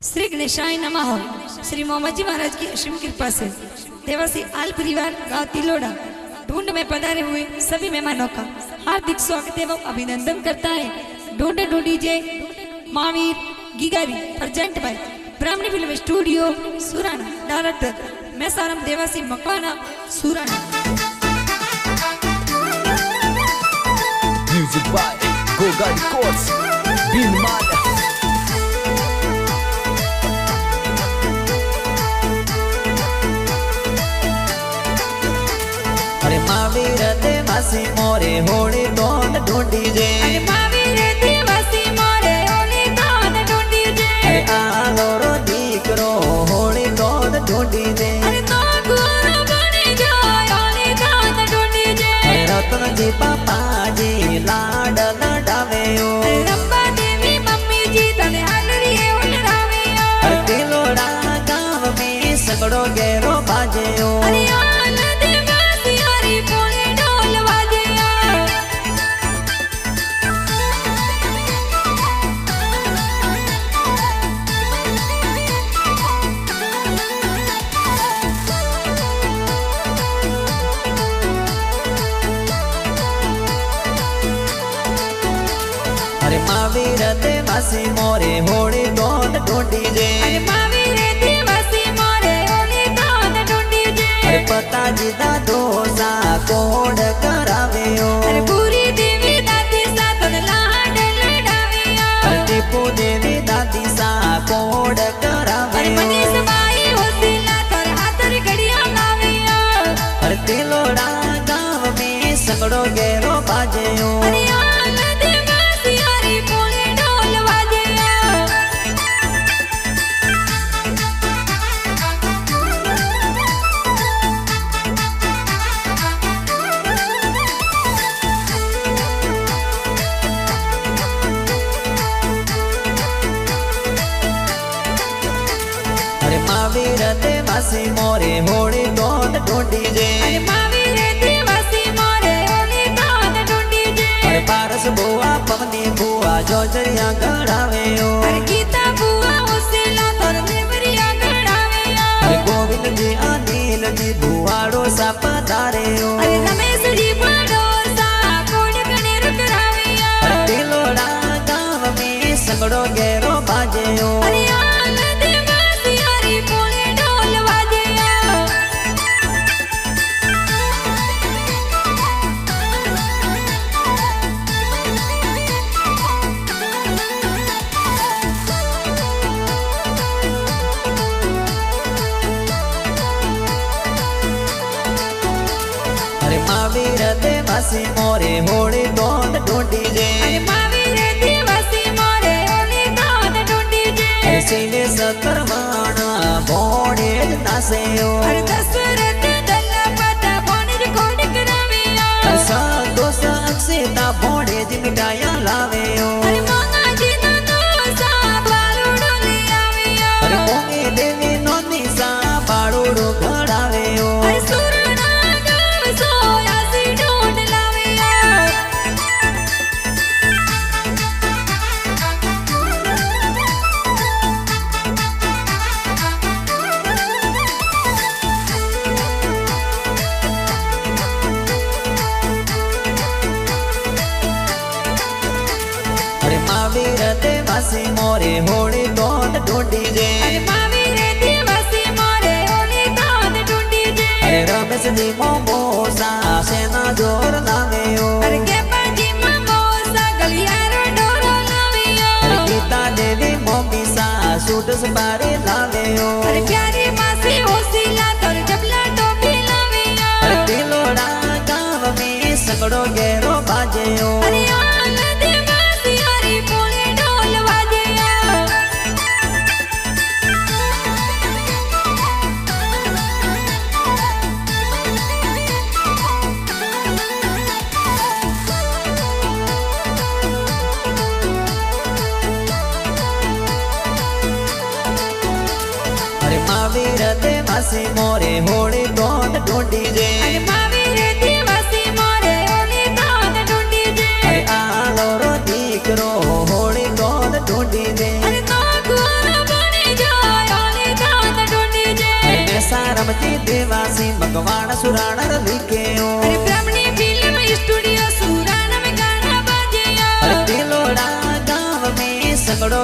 श्री गणेशाय नमः। श्री मोहम्मद जी महाराज की असीम कृपा से देवासी आल परिवार गांव तिलोड़ा ढूंढ में पधारे हुए सभी मेहमानों का हार्दिक स्वागत एवं अभिनंदन करता है। ढूंढ ढूंढीजे महावीर गिगारी present by Brahmani film studio Surana. Director मैं सारम Dewasi Makwana Surana. Music by Goga Records, Bin Mada. अरे महावीर देवासी मोरे होली दोन ढूंढी जे। अरे महावीर देवासी मोरे होली दोन ढूंढी जे। अरे आलो रो दीकरो होली दोन ढूंढी जे। अरे तो गुरु बनी जो होली दोन ढूंढी जे। अरे रतन जी पापा जी लाड लडावे ओ। अरे रंबा देवी मम्मी जी तने हालरी उलरावे ओ। अरे तिलोड़ा गांव में सगड़ो गेरो बाजे ओ। अरे आल देवासी हरी बोले ढोल बाजे ओ। अरे महावीर देवासी मोरे होली दोन ढूंढी जे। अरे महावीर देवासी मोरे होली दोन ढूंढी जे। अरे पताजी दादो सा कोड करावे ओ। अरे पूरी देवी दादी सा तन लाड लडावे ओ। अरे टीपू देवी दादी सा कोड करावे अरे ओ। मनीष बाई होसिला तोर हाथर घड़िया लावे ओ। अरे तिलोड़ा गांव में सगड़ो गेरो बाजे ओ। अरे आल देवासी हरी बोले ढोल बाजे ओ। अरे महावीर देवासी मोरे होली दोन ढूंढी जे। अरे महावीर देवासी मोरे होली दोन ढूंढी जे। अरे पारस बुआ पवनी बुआ जोजरिया गड़ावे ओ। अरे गीता बुआ होसिला तोर देवरिया गड़ावे ओ। अरे गोविंद जी अनिल जी बुआड़ो सा पधारे ओ। अरे रमेश जी बड़ो सा कोड कने रुकरावे ओ। अरे तिलोड़ा गांव में सगड़ो गेरो बाजे ओ। अरे आल देवासी हरी बोले ढोल बाजे ओ। अरे महावीर देवासी मोरे होली दोन ढूंढी जे। अरे महावीर देवासी मोरे होली दोन ढूंढी जे। अरे सीने सकरवाना भोड़े नासे ओ। अरे दशरथ दलपत बोनिर कोड करावे ओ। अरे साधो साक्षिता भोड़े जी मिठाइयां लावे ओ। अरे मोंगा जी नंदो सा बालुडो ले आवे ओ। अरे मोंगे देवी नोनी सा बाड़ोड़ो घड़ावे ओ। अरे सुरना गाव सोया सी ढूंढ लावे ओ। अरे महावीर देवासी मोरे होली दोन ढूंढी जे। अरे महावीर देवासी मोरे होली दोन ढूंढी जे। अरे रमेश जी मोमो सा सेना जोर लावे ओ। अरे के पाजी मामो सा गलियारो डोरो लावे अरे ओ। गीता देवी मोमी सा सूट सबारे लावे ओ। अरे प्यारी मासी होसिला तोर जबला टोपी लावे ओ। अरे तिलोड़ा गांव में सगड़ो गेरो बाजे ओ। अरे आल देवासी हरी बोले ढोल बाजे ओ। अरे महावीर देवासी मोरे होली दोन ढूंढी जे। अरे महावीर देवासी मोरे होली दोन ढूंढी जे। अरे आलो रो दीकरो होली दोन ढूंढी जे। अरे तो गुरु बनी नाम थी देवासी मगवाण सुराणर लिखे हो अरे ब्राह्मणी फिल्म स्टूडियो सुराण में गाना बाजे तिलोड़ा गांव में संगड़ो